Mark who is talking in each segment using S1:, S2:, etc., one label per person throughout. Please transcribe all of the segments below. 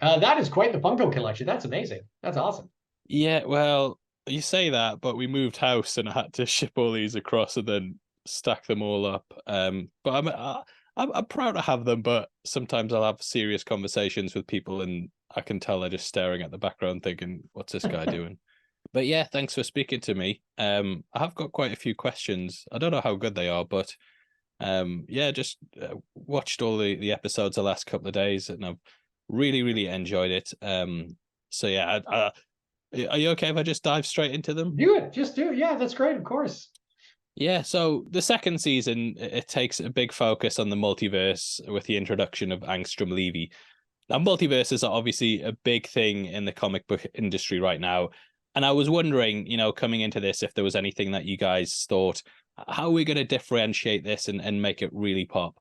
S1: That is quite the Funko collection. That's amazing. That's awesome.
S2: Yeah, well, you say that, but we moved house and I had to ship all these across and then stack them all up. But I'm proud to have them, but sometimes I'll have serious conversations with people and I can tell they're just staring at the background thinking, what's this guy doing? But yeah, thanks for speaking to me. I have got quite a few questions. I don't know how good they are, but yeah, just watched all the episodes the last couple of days and I've really enjoyed it. So yeah, are you okay if I just dive straight into them?
S1: Do it. Just do it. Yeah, that's great. Of course.
S2: Yeah, so the second season it takes a big focus on the multiverse with the introduction of Angstrom Levy. Now, multiverses are obviously a big thing in the comic book industry right now. And I was wondering, coming into this, if there was anything that you guys thought, how are we going to differentiate this and make it really pop?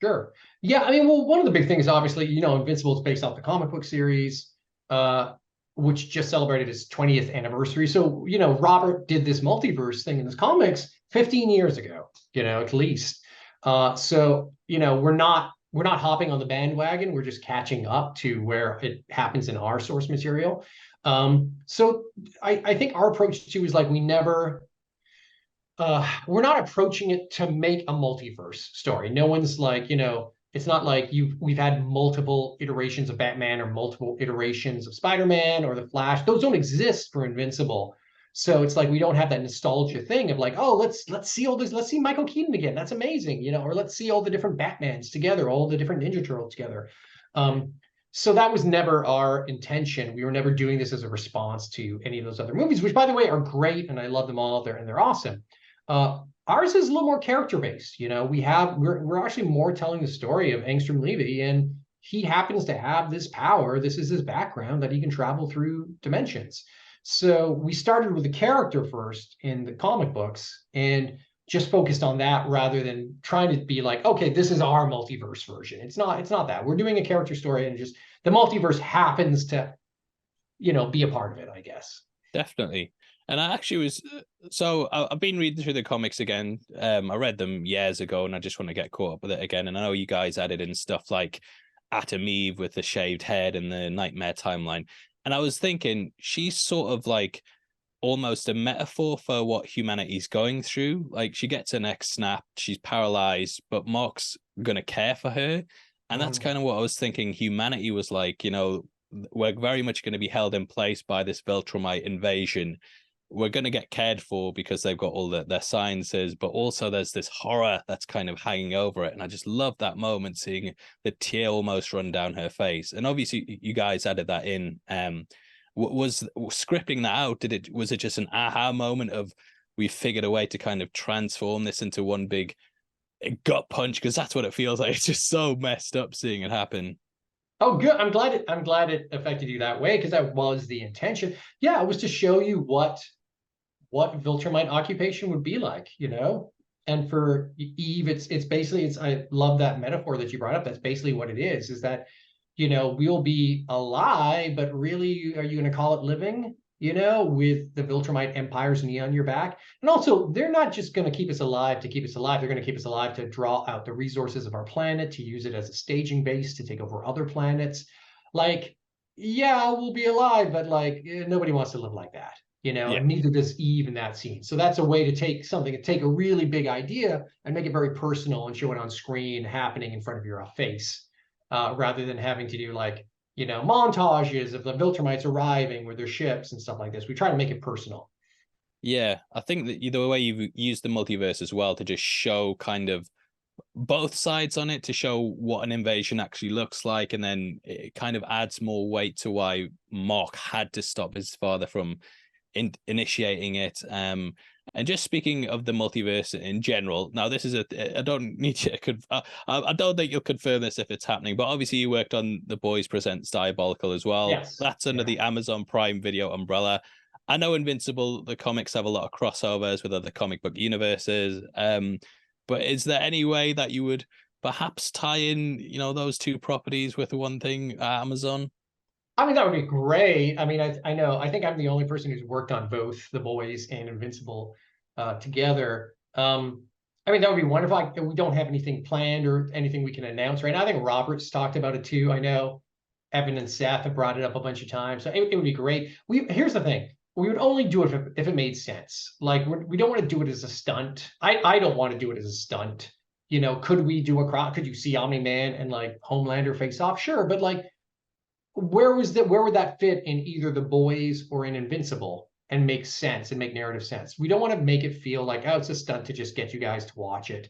S1: Sure. Yeah, I mean, well, one of the big things, obviously, Invincible is based off the comic book series, uh, which just celebrated its 20th anniversary. So, Robert did this multiverse thing in his comics 15 years ago, at least. So, we're not hopping on the bandwagon. We're just catching up to where it happens in our source material. So I think our approach too is like we're not approaching it to make a multiverse story. No one's like, it's not like we've had multiple iterations of Batman or multiple iterations of Spider-Man or the Flash. Those don't exist for Invincible. So it's like we don't have that nostalgia thing of like, oh, let's see all this, let's see Michael Keaton again. That's amazing, or let's see all the different Batmans together, all the different Ninja Turtles together. Um, so that was never our intention. We were never doing this as a response to any of those other movies, which by the way are great and I love them all. They're awesome. Ours is a little more character based. We're actually more telling the story of Angstrom Levy, and he happens to have this power. This is his background that he can travel through dimensions. So we started with the character first in the comic books and just focused on that rather than trying to be like, okay, this is our multiverse version. It's not that. We're doing a character story and just the multiverse happens to, be a part of it, I guess.
S2: Definitely. And I actually was so I've been reading through the comics again. I read them years ago, and I just want to get caught up with it again. And I know you guys added in stuff like Atom Eve with the shaved head and the Nightmare timeline. And I was thinking she's sort of like almost a metaphor for what humanity's going through. Like she gets her neck snapped, she's paralyzed, but Mark's gonna care for her. And that's
S1: Mhm.
S2: kind of what I was thinking humanity was like, we're very much going to be held in place by this Viltrumite invasion. We're going to get cared for because they've got all their sciences, but also there's this horror that's kind of hanging over it. And I just love that moment, seeing the tear almost run down her face. And obviously, you guys added that in. Was scripting that out? Was it just an aha moment of we figured a way to kind of transform this into one big gut punch? Because that's what it feels like. It's just so messed up seeing it happen.
S1: Oh, good. I'm glad it affected you that way because that was the intention. Yeah, it was to show you what Viltrumite occupation would be like, And for Eve, it's basically it's I love that metaphor that you brought up. That's basically what it is that, we'll be alive, but really, are you going to call it living? With the Viltrumite empire's knee on your back. And also, they're not just going to keep us alive to keep us alive. They're going to keep us alive to draw out the resources of our planet, to use it as a staging base to take over other planets. Like, yeah, we'll be alive, but like nobody wants to live like that,
S2: Yeah.
S1: and neither does Eve in that scene. So that's a way to take a really big idea and make it very personal and show it on screen happening in front of your face, rather than having to do like, montages of the Viltrumites arriving with their ships and stuff like this. We try to make it personal.
S2: Yeah, I think that the way you've used the multiverse as well to just show kind of both sides on it to show what an invasion actually looks like, and then it kind of adds more weight to why Mark had to stop his father from initiating it. And just speaking of the multiverse in general, now this is I don't need to I don't think you'll confirm this if it's happening, but obviously you worked on The Boys Presents Diabolical as well.
S1: Yes.
S2: That's under
S1: Yeah.
S2: the Amazon Prime Video umbrella. I know Invincible, the comics have a lot of crossovers with other comic book universes. But is there any way that you would perhaps tie in, those two properties with one thing, Amazon?
S1: I mean, that would be great. I mean, I know, I think I'm the only person who's worked on both The Boys and Invincible together. I mean, that would be wonderful. We don't have anything planned or anything we can announce right now. I think Robert's talked about it too. I know Evan and Seth have brought it up a bunch of times. So it would be great. Here's the thing. We would only do it if it made sense. Like, we don't want to do it as a stunt. I don't want to do it as a stunt. You know, could we do could you see Omni-Man and like Homelander face off? Sure, but like, where would that fit in either The Boys or in Invincible and make sense and make narrative sense? We don't want to make it feel like, oh, it's a stunt to just get you guys to watch it.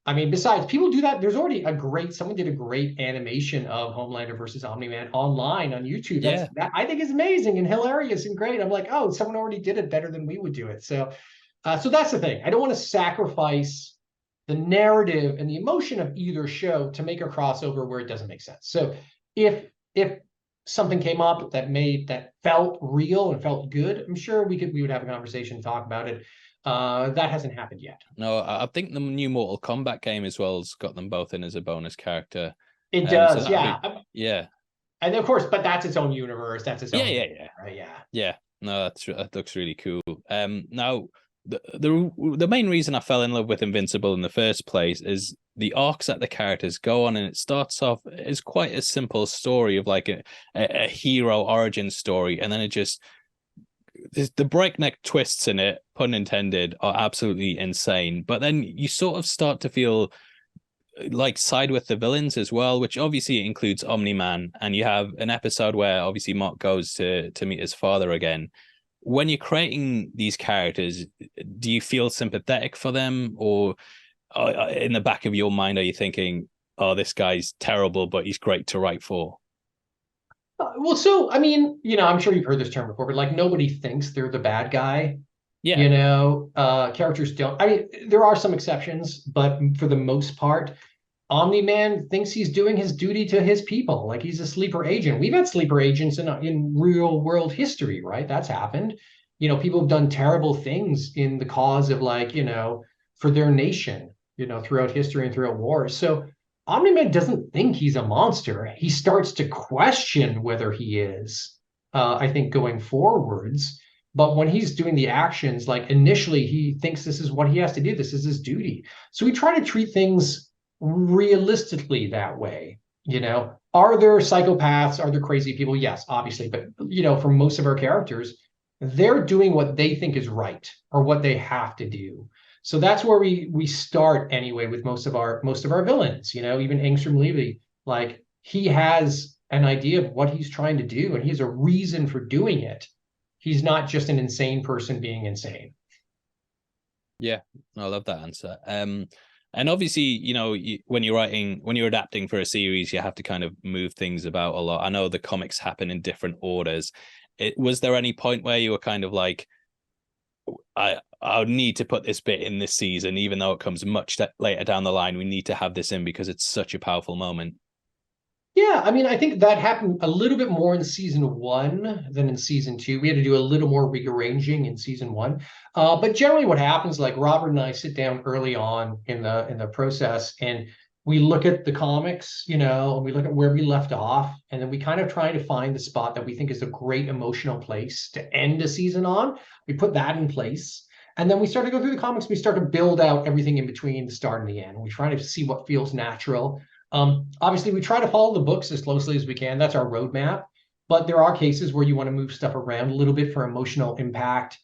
S1: I mean, besides, people do that. There's already someone did a great animation of Homelander versus Omni-Man online on YouTube. That I think is amazing and hilarious and great. I'm like, oh, someone already did it better than we would do it. So that's the thing. I don't want to sacrifice the narrative and the emotion of either show to make a crossover where it doesn't make sense. So if something came up that felt real and felt good, I'm sure we would have a conversation, talk about it. That hasn't happened yet.
S2: No, I think the new Mortal Kombat game as well has got them both in as a bonus character.
S1: It does,
S2: so
S1: yeah.
S2: Yeah.
S1: And of course, but that's its own universe. That's its own.
S2: Yeah.
S1: Right? Yeah.
S2: Yeah. No, that looks really cool. Now the main reason I fell in love with Invincible in the first place is the arcs that the characters go on, and it starts off as quite a simple story of like a hero origin story, and then it just the breakneck twists in it, pun intended, are absolutely insane. But then you sort of start to feel like side with the villains as well, which obviously includes Omni-Man, and you have an episode where obviously Mark goes to meet his father again. When you're creating these characters, do you feel sympathetic for them, or in the back of your mind are you thinking, oh, this guy's terrible but he's great to write for?
S1: Well, so I mean, you know, I'm sure you've heard this term before, but like, nobody thinks they're the bad guy.
S2: Yeah.
S1: You know, characters don't. I mean, there are some exceptions, but for the most part, Omni-Man thinks he's doing his duty to his people. Like, he's a sleeper agent. We've had sleeper agents in real world history, right? That's happened. You know, people have done terrible things in the cause of, like, you know, for their nation, you know, throughout history and throughout wars. So Omni-Man doesn't think he's a monster. He starts to question whether he is, I think, going forwards. But when he's doing the actions, like, initially he thinks this is what he has to do. This is his duty. So we try to treat things realistically that way. You know, are there psychopaths? Are there crazy people? Yes, obviously. But, you know, for most of our characters, they're doing what they think is right or what they have to do. So that's where we start anyway with most of our villains. You know, even Angstrom Levy, like, he has an idea of what he's trying to do, and he has a reason for doing it. He's not just an insane person being insane.
S2: Yeah, I love that answer. And obviously, you know, when you're adapting for a series, you have to kind of move things about a lot. I know the comics happen in different orders. Was there any point where you were kind of like, I need to put this bit in this season, even though it comes much later down the line, we need to have this in because it's such a powerful moment?
S1: Yeah, I mean, I think that happened a little bit more in season 1 than in season 2. We had to do a little more rearranging in season 1. But generally what happens, like, Robert and I sit down early on in the process, and we look at the comics, you know, and we look at where we left off, and then we kind of try to find the spot that we think is a great emotional place to end a season on. We put that in place. And then we start to go through the comics. We start to build out everything in between the start and the end. We try to see what feels natural. Obviously, we try to follow the books as closely as we can. That's our roadmap. But there are cases where you want to move stuff around a little bit for emotional impact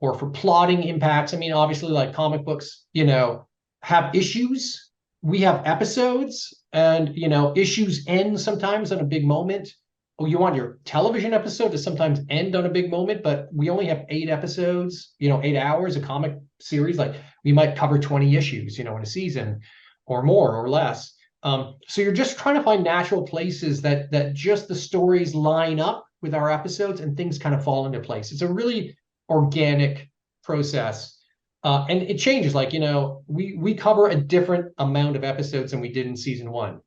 S1: or for plotting impacts. I mean, obviously, like, comic books, you know, have issues. We have episodes, and, you know, issues end sometimes on a big moment. Oh, you want your television episode to sometimes end on a big moment, but we only have 8 episodes, you know, 8 hours, a comic series. Like, we might cover 20 issues, you know, in a season, or more or less. So you're just trying to find natural places that just the stories line up with our episodes and things kind of fall into place. It's a really organic process. And it changes. Like, you know, we cover a different amount of episodes than we did in season 1.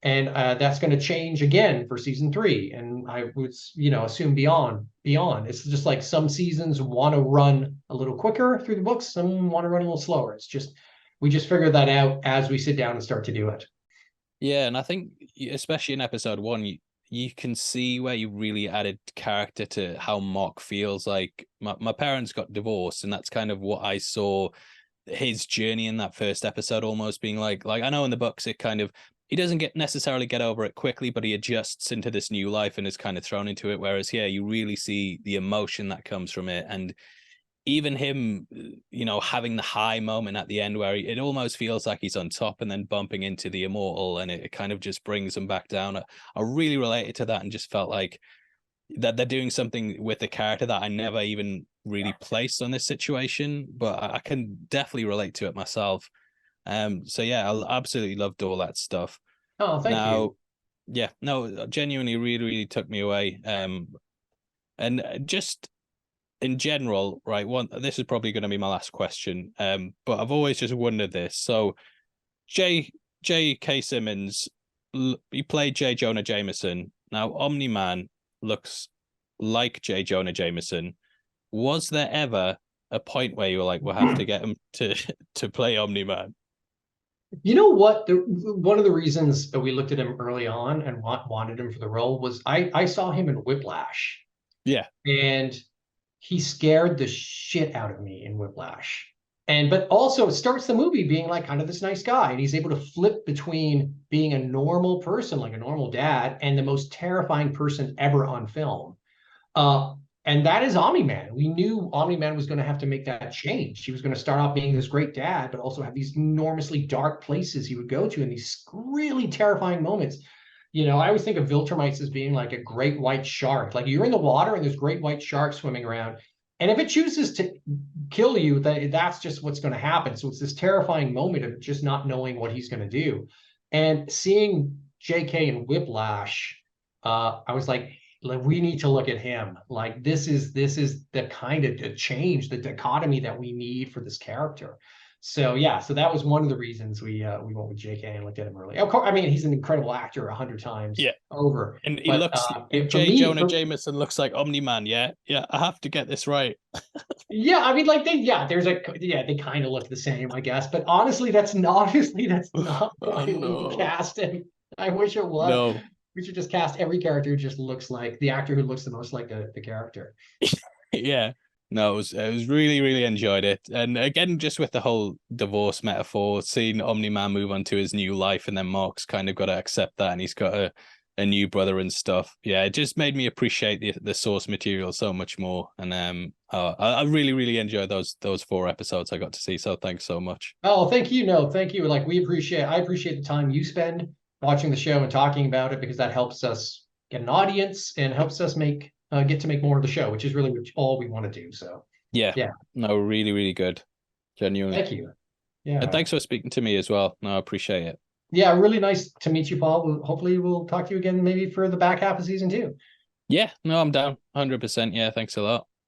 S1: And that's going to change again for season 3. And I would, you know, assume beyond. It's just like some seasons want to run a little quicker through the books. Some want to run a little slower. It's just, we just figure that out as we sit down and start to do it.
S2: Yeah, and I think especially in episode 1, you can see where you really added character to how Mark feels. Like, my parents got divorced, and that's kind of what I saw his journey in that first episode almost being like I know in the books it kind of he doesn't necessarily get over it quickly, but he adjusts into this new life and is kind of thrown into it. Whereas here, you really see the emotion that comes from it, and even him, having the high moment at the end where it almost feels like he's on top and then bumping into the immortal, and it kind of just brings him back down. I really related to that and just felt like that they're doing something with the character that I never even really placed on this situation, but I can definitely relate to it myself. So yeah, I absolutely loved all that stuff.
S1: Oh, thank
S2: Now,
S1: you.
S2: yeah, no, genuinely, really, really took me away. And just in general, right? This is probably going to be my last question. But I've always just wondered this. So, J.K. Simmons, he played J. Jonah Jameson. Now, Omni Man looks like J. Jonah Jameson. Was there ever a point where you were like, we'll have to get him to play Omni Man?
S1: You know what? One of the reasons that we looked at him early on and wanted him for the role was I saw him in Whiplash,
S2: Yeah.
S1: and he scared the shit out of me in Whiplash. And but also it starts the movie being like kind of this nice guy, and he's able to flip between being a normal person, like a normal dad, and the most terrifying person ever on film. Uh, and that is Omni Man. We knew Omni Man was going to have to make that change. He was going to start off being this great dad, but also have these enormously dark places he would go to and these really terrifying moments. I always think of Viltrumites as being like a great white shark. Like you're in the water and there's great white sharks swimming around. And if it chooses to kill you, that's just what's going to happen. So it's this terrifying moment of just not knowing what he's going to do. And seeing JK and Whiplash, I was like we need to look at him. Like this is the kind of the change, the dichotomy that we need for this character. So yeah, so that was one of the reasons we went with JK and looked at him early. Of course, I mean he's an incredible actor 100 times
S2: Yeah.
S1: over.
S2: And he
S1: But
S2: looks,
S1: for
S2: J.
S1: me,
S2: Jonah Jameson looks like Omni Man. Yeah. Yeah. I have to get this right.
S1: yeah, I mean like they kind of look the same, I guess. But honestly, that's not
S2: Oh
S1: why we
S2: no.
S1: cast him. I wish it was.
S2: No.
S1: We should just cast every character who just looks like the actor who looks the most like the character.
S2: Yeah. No, it was really, really enjoyed it. And again, just with the whole divorce metaphor, seeing Omni Man move on to his new life, and then Mark's kind of got to accept that, and he's got a new brother and stuff. Yeah, it just made me appreciate the source material so much more. And I really, really enjoyed those 4 episodes I got to see. So thanks so much.
S1: Oh, thank you. No, thank you. Like I appreciate the time you spend watching the show and talking about it because that helps us get an audience and helps us get to make more of the show, which is really all we want to do. So
S2: Yeah.
S1: yeah,
S2: No, really, really good. Genuinely.
S1: thank you.
S2: And
S1: Yeah.
S2: thanks for speaking to me as well. No, I appreciate it.
S1: Yeah, really nice to meet you, Paul. Hopefully we'll talk to you again maybe for the back half of season 2.
S2: Yeah, no, I'm down 100%. Yeah, thanks a lot.